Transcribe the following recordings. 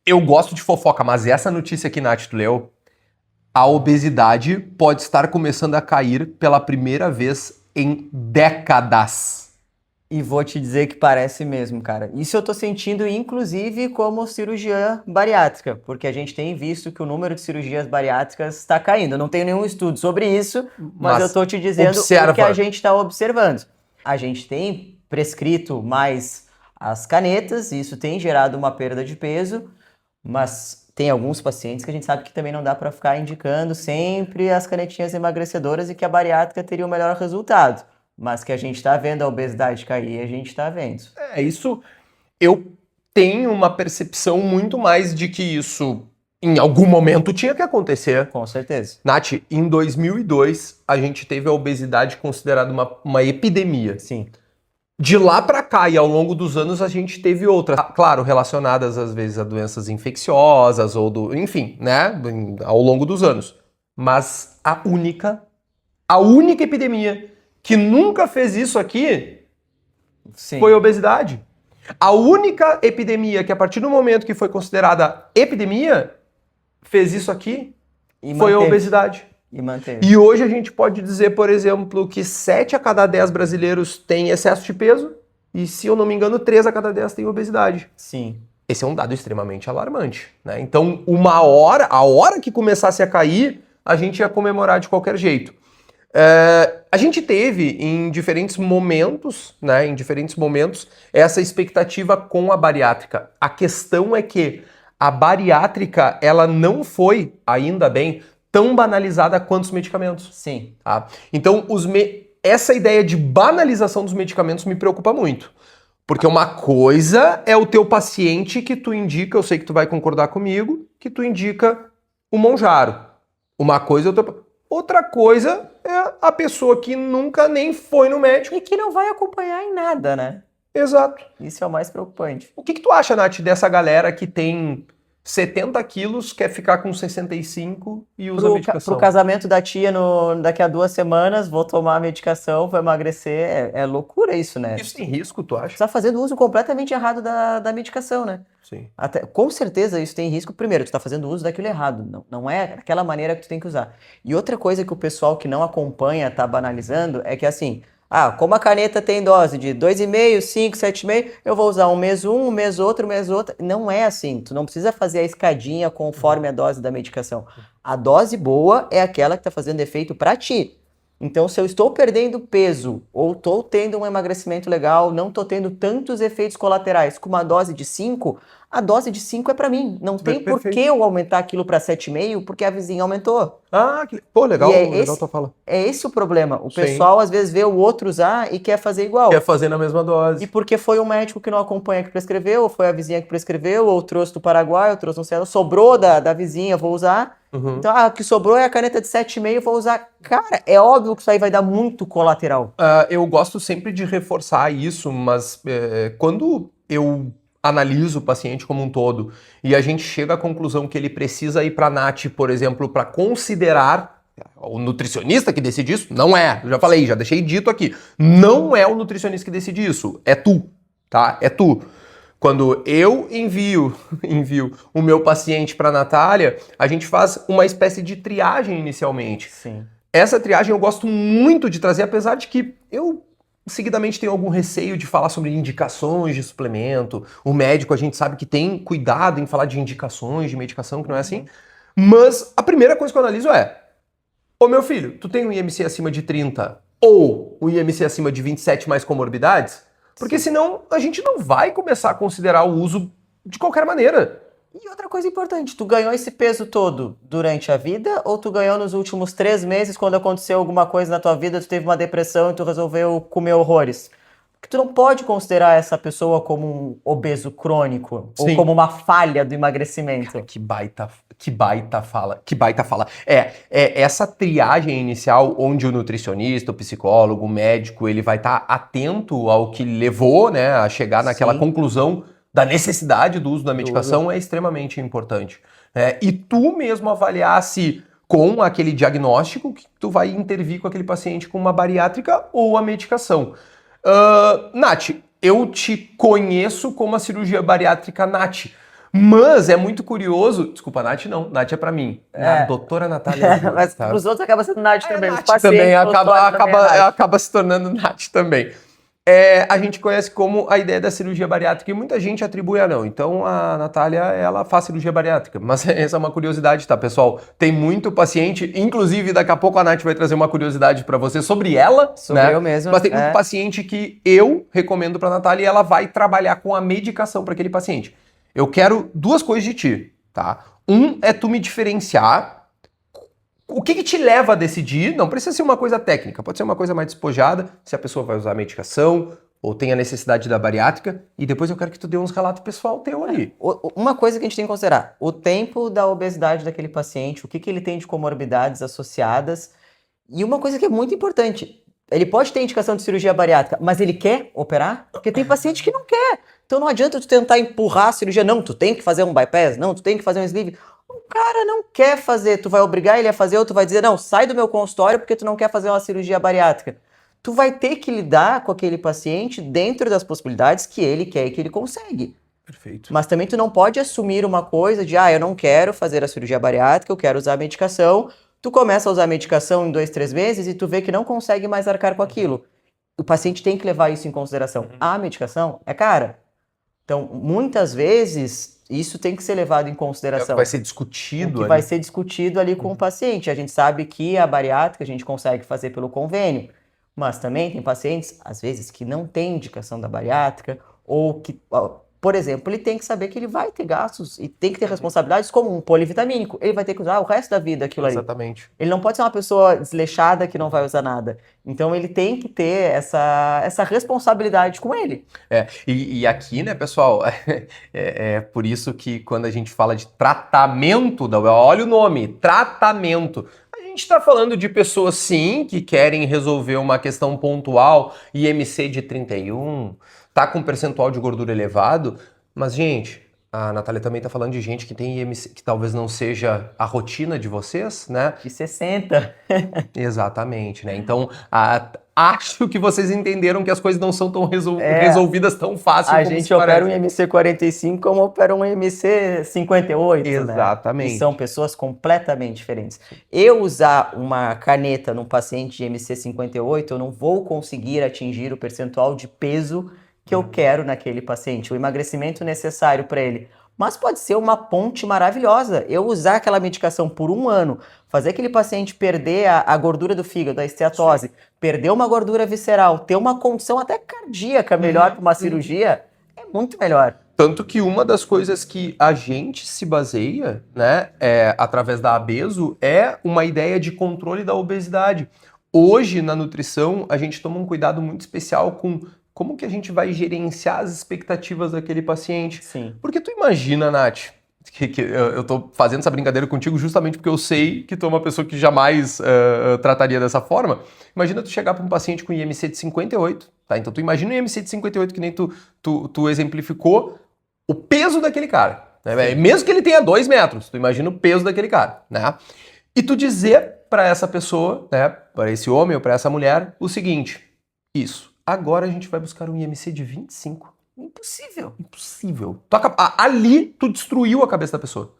Eu gosto de fofoca, mas essa notícia aqui, Nath, tu leu? A obesidade pode estar começando a cair pela primeira vez em décadas. E vou te dizer que parece mesmo, cara. Isso eu tô sentindo, inclusive, como cirurgia bariátrica, porque a gente tem visto que o número de cirurgias bariátricas está caindo. Eu não tenho nenhum estudo sobre isso, mas eu tô te dizendo o que a gente está observando. A gente tem prescrito mais as canetas, e isso tem gerado uma perda de peso, mas tem alguns pacientes que a gente sabe que também não dá para ficar indicando sempre as canetinhas emagrecedoras e que a bariátrica teria o melhor resultado. Mas que a gente está vendo a obesidade cair, a gente está vendo. É, isso eu tenho uma percepção muito mais de que isso em algum momento tinha que acontecer. Com certeza. Nath, em 2002 a gente teve a obesidade considerada uma epidemia. Sim. De lá para cá e ao longo dos anos a gente teve outras, claro, relacionadas às vezes a doenças infecciosas ou enfim, né, ao longo dos anos. Mas a única epidemia que nunca fez isso aqui Sim. foi a obesidade. A única epidemia que a partir do momento que foi considerada epidemia fez isso aqui foi a obesidade. E manteve. E hoje a gente pode dizer, por exemplo, que 7 a cada 10 brasileiros têm excesso de peso e, se eu não me engano, 3 a cada 10 têm obesidade. Sim. Esse é um dado extremamente alarmante, né? Então, a hora que começasse a cair, a gente ia comemorar de qualquer jeito. A gente teve em diferentes momentos, né, essa expectativa com a bariátrica. A questão é que a bariátrica, ela não foi, ainda bem, tão banalizada quanto os medicamentos. Sim. Tá? Então, essa ideia de banalização dos medicamentos me preocupa muito. Porque uma coisa é o teu paciente que tu indica, eu sei que tu vai concordar comigo, que tu indica o Monjaro. Uma coisa é o teu... Outra coisa é a pessoa que nunca nem foi no médico. E que não vai acompanhar em nada, né? Exato. Isso é o mais preocupante. O que tu acha, Nath, dessa galera que tem 70 quilos, quer ficar com 65 e usa medicação? Pro casamento da tia daqui a 2 semanas, vou tomar a medicação, vou emagrecer. É loucura isso, né? Isso tem risco, tu acha? Você tá fazendo uso completamente errado da medicação, né? Sim. Com certeza isso tem risco. Primeiro, tu tá fazendo uso daquilo errado. Não é daquela maneira que tu tem que usar. E outra coisa que o pessoal que não acompanha tá banalizando é que assim... como a caneta tem dose de 2,5, 5, 7,5, eu vou usar um mês outro. Não é assim. Tu não precisa fazer a escadinha conforme a dose da medicação. A dose boa é aquela que tá fazendo efeito para ti. Então, se eu estou perdendo peso ou estou tendo um emagrecimento legal, não estou tendo tantos efeitos colaterais com uma dose de 5, a dose de 5 é para mim. Não tem por que eu aumentar aquilo para 7,5 porque a vizinha aumentou. Legal, legal tua fala. É esse o problema. O pessoal às vezes vê o outro usar e quer fazer igual. Quer fazer na mesma dose. E porque foi o médico que não acompanha que prescreveu, ou foi a vizinha que prescreveu, ou trouxe do Paraguai, ou trouxe no céu, sobrou da vizinha, vou usar. Uhum. Então, o que sobrou é a caneta de 7,5, vou usar. Cara, é óbvio que isso aí vai dar muito colateral. Eu gosto sempre de reforçar isso, mas quando eu analiso o paciente como um todo e a gente chega à conclusão que ele precisa ir para a NAT, por exemplo, para considerar o nutricionista que decide isso, não é. Eu já falei, já deixei dito aqui. Não é o nutricionista que decide isso, é tu, tá? É tu. Quando eu envio o meu paciente para a Natália, a gente faz uma espécie de triagem inicialmente. Sim. Essa triagem eu gosto muito de trazer, apesar de que eu seguidamente tenho algum receio de falar sobre indicações de suplemento. O médico, a gente sabe que tem cuidado em falar de indicações de medicação, que não é assim. Mas a primeira coisa que eu analiso é: ô meu filho, tu tem um IMC acima de 30 ou um IMC acima de 27 mais comorbidades? Porque senão a gente não vai começar a considerar o uso de qualquer maneira. E outra coisa importante, tu ganhou esse peso todo durante a vida ou tu ganhou nos últimos 3 meses quando aconteceu alguma coisa na tua vida, tu teve uma depressão e tu resolveu comer horrores? Porque tu não pode considerar essa pessoa como um obeso crônico. Sim. Ou como uma falha do emagrecimento. Cara, que baita fala. Essa triagem inicial onde o nutricionista, o psicólogo, o médico, ele vai estar atento ao que levou, né, a chegar naquela conclusão da necessidade do uso da medicação é extremamente importante. E tu mesmo avaliar se com aquele diagnóstico que tu vai intervir com aquele paciente com uma bariátrica ou a medicação. Nath, eu te conheço como a cirurgia bariátrica Nath, Mas é muito curioso. Desculpa, Nath não. Nath é pra mim. A doutora Natália. Mas pros outros acaba sendo Nath também. A Os Nath pacientes, também pros outros também é Nath. acaba se tornando Nath também. A gente conhece como a ideia da cirurgia bariátrica e muita gente atribui a não. Então a Natália, ela faz cirurgia bariátrica. Mas essa é uma curiosidade, tá, pessoal? Tem muito paciente, inclusive daqui a pouco a Nath vai trazer uma curiosidade pra você sobre ela, Sobre né? eu mesmo. Mas tem muito paciente que eu recomendo pra Natália e ela vai trabalhar com a medicação pra aquele paciente. Eu quero duas coisas de ti, tá? Um é tu me diferenciar. O que te leva a decidir? Não precisa ser uma coisa técnica, pode ser uma coisa mais despojada, se a pessoa vai usar a medicação ou tem a necessidade da bariátrica, e depois eu quero que tu dê uns relatos pessoal teu ali. Uma coisa que a gente tem que considerar, o tempo da obesidade daquele paciente, o que ele tem de comorbidades associadas, e uma coisa que é muito importante, ele pode ter indicação de cirurgia bariátrica, mas ele quer operar? Porque tem paciente que não quer. Então não adianta tu tentar empurrar a cirurgia, não, tu tem que fazer um bypass, não, tu tem que fazer um sleeve. O cara não quer fazer, tu vai obrigar ele a fazer ou tu vai dizer, não, sai do meu consultório porque tu não quer fazer uma cirurgia bariátrica. Tu vai ter que lidar com aquele paciente dentro das possibilidades que ele quer e que ele consegue. Perfeito. Mas também tu não pode assumir uma coisa de, eu não quero fazer a cirurgia bariátrica, eu quero usar a medicação. Tu começa a usar a medicação em 2, 3 meses e tu vê que não consegue mais arcar com aquilo. O paciente tem que levar isso em consideração. A medicação é cara. Então, muitas vezes, isso tem que ser levado em consideração. Vai ser discutido ali. Vai ser discutido ali com o paciente. A gente sabe que a bariátrica a gente consegue fazer pelo convênio, mas também tem pacientes, às vezes, que não têm indicação da bariátrica ou que... Por exemplo, ele tem que saber que ele vai ter gastos e tem que ter responsabilidades como um polivitamínico. Ele vai ter que usar o resto da vida aquilo ali. Exatamente. Ele não pode ser uma pessoa desleixada que não vai usar nada. Então ele tem que ter essa responsabilidade com ele. E aqui, né, pessoal, é por isso que quando a gente fala de tratamento, olha o nome, tratamento. A gente está falando de pessoas, sim, que querem resolver uma questão pontual, IMC de 31, tá com percentual de gordura elevado, mas, gente, a Natália também tá falando de gente que tem IMC, que talvez não seja a rotina de vocês, né? De 60. Exatamente, né? Então, acho que vocês entenderam que as coisas não são tão resolvidas tão fácil como se parece. A gente opera um IMC 45 como opera um IMC 58, Exatamente. Né? E são pessoas completamente diferentes. Eu usar uma caneta num paciente de IMC 58, eu não vou conseguir atingir o percentual de peso que eu quero naquele paciente, o emagrecimento necessário para ele. Mas pode ser uma ponte maravilhosa. Eu usar aquela medicação por 1 ano, fazer aquele paciente perder a gordura do fígado, a esteatose, perder uma gordura visceral, ter uma condição até cardíaca melhor para uma cirurgia, é muito melhor. Tanto que uma das coisas que a gente se baseia, né, através da Abeso, é uma ideia de controle da obesidade. Hoje, na nutrição, a gente toma um cuidado muito especial com como que a gente vai gerenciar as expectativas daquele paciente. Sim. Porque tu imagina, Nath, que eu tô fazendo essa brincadeira contigo justamente porque eu sei que tu é uma pessoa que jamais trataria dessa forma. Imagina tu chegar para um paciente com IMC de 58, tá? Então tu imagina o IMC de 58 que nem tu exemplificou, o peso daquele cara, né? Mesmo que ele tenha 2 metros, tu imagina o peso daquele cara, né? E tu dizer para essa pessoa, né, para esse homem ou para essa mulher, o seguinte, agora a gente vai buscar um IMC de 25. Impossível. Ali tu destruiu a cabeça da pessoa.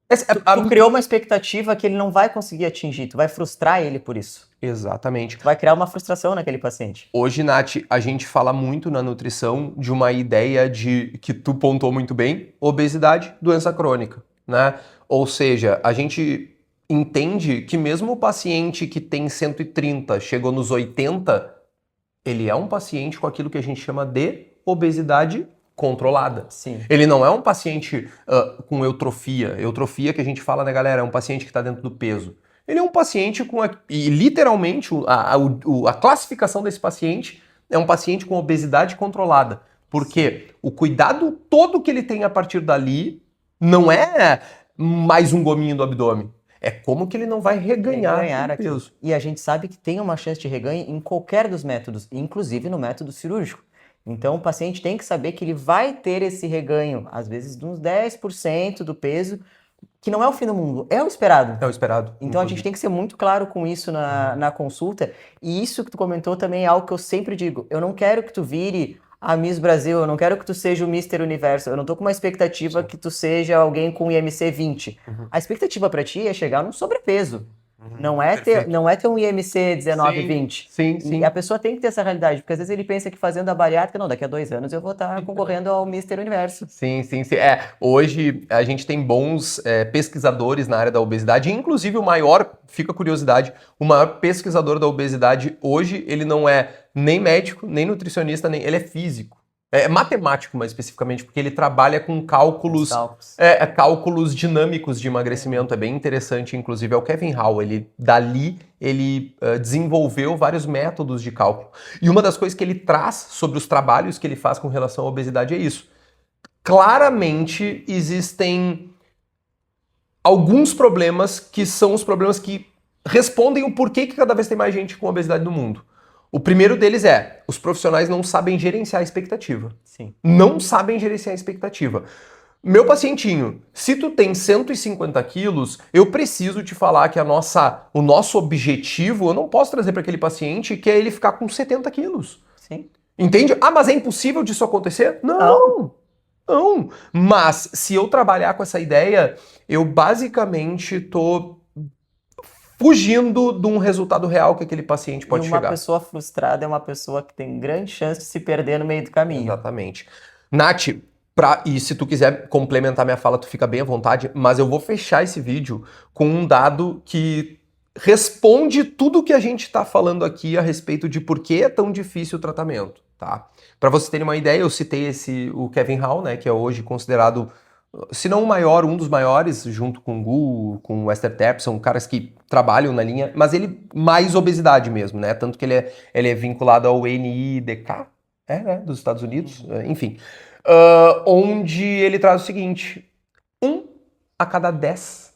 Tu criou uma expectativa que ele não vai conseguir atingir, tu vai frustrar ele por isso. Exatamente. Tu vai criar uma frustração naquele paciente. Hoje, Nath, a gente fala muito na nutrição de uma ideia de, que tu pontuou muito bem, obesidade, doença crônica, né? Ou seja, a gente entende que mesmo o paciente que tem 130 chegou nos 80, ele é um paciente com aquilo que a gente chama de obesidade controlada. Sim. Ele não é um paciente com eutrofia. Eutrofia que a gente fala, né, galera, é um paciente que está dentro do peso. Ele é um paciente com... E literalmente, a classificação desse paciente é um paciente com obesidade controlada. Porque o cuidado todo que ele tem a partir dali não é mais um gominho do abdômen. É como que ele não vai reganhar peso. E a gente sabe que tem uma chance de reganho em qualquer dos métodos, inclusive no método cirúrgico. Então o paciente tem que saber que ele vai ter esse reganho, às vezes de uns 10% do peso, que não é o fim do mundo, é o esperado. É o esperado. Então a gente tem que ser muito claro com isso na consulta. E isso que tu comentou também é algo que eu sempre digo. Eu não quero que tu vire a Miss Brasil, eu não quero que tu seja o Mister Universo, eu não tô com uma expectativa que tu seja alguém com IMC 20. A expectativa pra ti é chegar num sobrepeso. Não é ter um IMC 19, 20. Sim, E sim. a pessoa tem que ter essa realidade, porque às vezes ele pensa que fazendo a bariátrica, não, daqui a 2 anos eu vou estar concorrendo ao Mister Universo. Sim, sim, sim. Hoje a gente tem bons pesquisadores na área da obesidade, inclusive o maior, fica a curiosidade, o maior pesquisador da obesidade hoje, ele não é nem médico, nem nutricionista, nem ele é físico. É matemático, mais especificamente, porque ele trabalha com cálculos, cálculos dinâmicos de emagrecimento. É bem interessante, inclusive, é o Kevin Hall. Dali, ele desenvolveu vários métodos de cálculo. E uma das coisas que ele traz sobre os trabalhos que ele faz com relação à obesidade é isso. Claramente, existem alguns problemas que são os problemas que respondem o porquê que cada vez tem mais gente com obesidade no mundo. O primeiro deles é, os profissionais não sabem gerenciar a expectativa. Sim. Não sabem gerenciar a expectativa. Meu pacientinho, se tu tem 150 quilos, eu preciso te falar que o nosso objetivo, eu não posso trazer para aquele paciente que é ele ficar com 70 quilos. Sim. Entende? Ah, mas é impossível disso acontecer? Não. Não. Mas se eu trabalhar com essa ideia, eu basicamente tô fugindo de um resultado real que aquele paciente pode chegar. E uma pessoa frustrada é uma pessoa que tem grande chance de se perder no meio do caminho. Exatamente. Nath, e se tu quiser complementar minha fala, tu fica bem à vontade, mas eu vou fechar esse vídeo com um dado que responde tudo que a gente está falando aqui a respeito de por que é tão difícil o tratamento, tá? Para vocês terem uma ideia, eu citei o Kevin Hall, né, que é hoje considerado, se não o maior, um dos maiores, junto com o Gu, com o Esther Tepp, são caras que trabalham na linha, mas ele mais obesidade mesmo, né? Tanto que ele é vinculado ao NIDK, né, dos Estados Unidos, enfim. Onde ele traz o seguinte, 1 a cada 10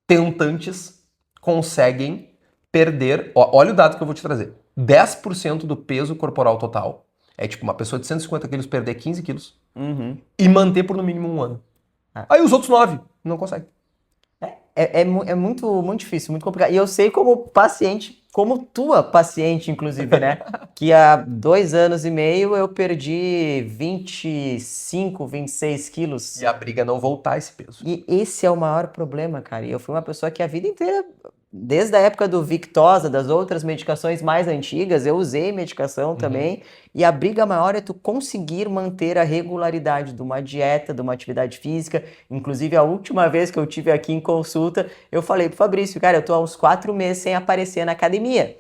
tentantes conseguem perder, olha o dado que eu vou te trazer, 10% do peso corporal total. É tipo uma pessoa de 150 quilos perder 15 quilos e manter por no mínimo 1 ano. Aí os outros 9 não conseguem. É muito, muito difícil, muito complicado. E eu sei como paciente, como tua paciente, inclusive, né? Que há 2 anos e meio eu perdi 25, 26 quilos. E a briga é não voltar esse peso. E esse é o maior problema, cara. E eu fui uma pessoa que a vida inteira, desde a época do Victoza, das outras medicações mais antigas, eu usei medicação também. E a briga maior é tu conseguir manter a regularidade de uma dieta, de uma atividade física. Inclusive, a última vez que eu tive aqui em consulta, eu falei pro Fabrício, cara, eu tô há uns 4 meses sem aparecer na academia.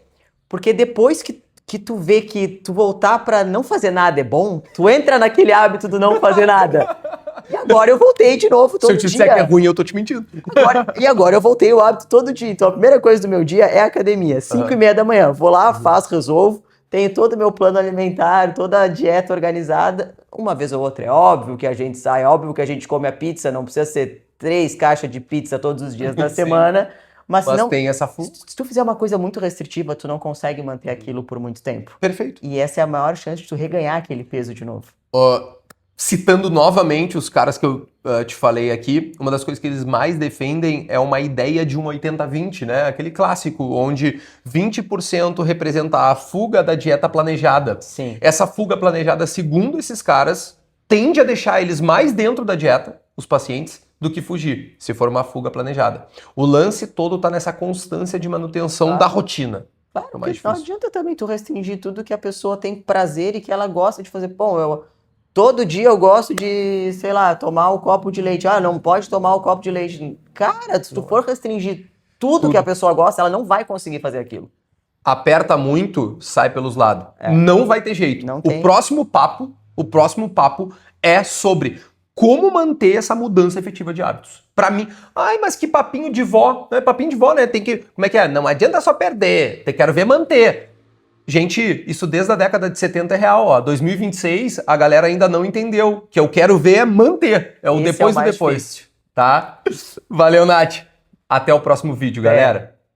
Porque depois que tu vê que tu voltar pra não fazer nada é bom, tu entra naquele hábito do não fazer nada. E agora eu voltei de novo todo dia. Se eu te disser que é ruim, eu tô te mentindo. E agora eu voltei o hábito todo dia. Então a primeira coisa do meu dia é a academia. 5h30 da manhã. Vou lá, faço, resolvo. Tenho todo o meu plano alimentar, toda a dieta organizada. Uma vez ou outra é óbvio que a gente sai, é óbvio que a gente come a pizza. Não precisa ser 3 caixas de pizza todos os dias da semana. Mas não, tem essa se tu fizer uma coisa muito restritiva, tu não consegue manter aquilo por muito tempo. Perfeito. E essa é a maior chance de tu reganhar aquele peso de novo. Citando novamente os caras que eu te falei aqui, uma das coisas que eles mais defendem é uma ideia de um 80-20, né? Aquele clássico, onde 20% representa a fuga da dieta planejada. Sim. Essa fuga planejada, segundo esses caras, tende a deixar eles mais dentro da dieta, os pacientes, do que fugir, se for uma fuga planejada. O lance todo está nessa constância de manutenção da rotina. Claro, porque não adianta também tu restringir tudo que a pessoa tem prazer e que ela gosta de fazer. Bom, todo dia eu gosto de, sei lá, tomar um copo de leite. Ah, não pode tomar o copo de leite. Cara, se tu for restringir tudo que a pessoa gosta, ela não vai conseguir fazer aquilo. Aperta muito, sai pelos lados. Não vai ter jeito. Não tem. O próximo papo é sobre como manter essa mudança efetiva de hábitos. Pra mim, mas que papinho de vó. Não é papinho de vó, né? Tem que, como é que é? Não adianta só perder, quero ver manter. Gente, isso desde a década de 70 é real, ó. 2026, a galera ainda não entendeu. Que eu quero ver é manter. É o depois do depois. Tá? Valeu, Nath. Até o próximo vídeo, galera.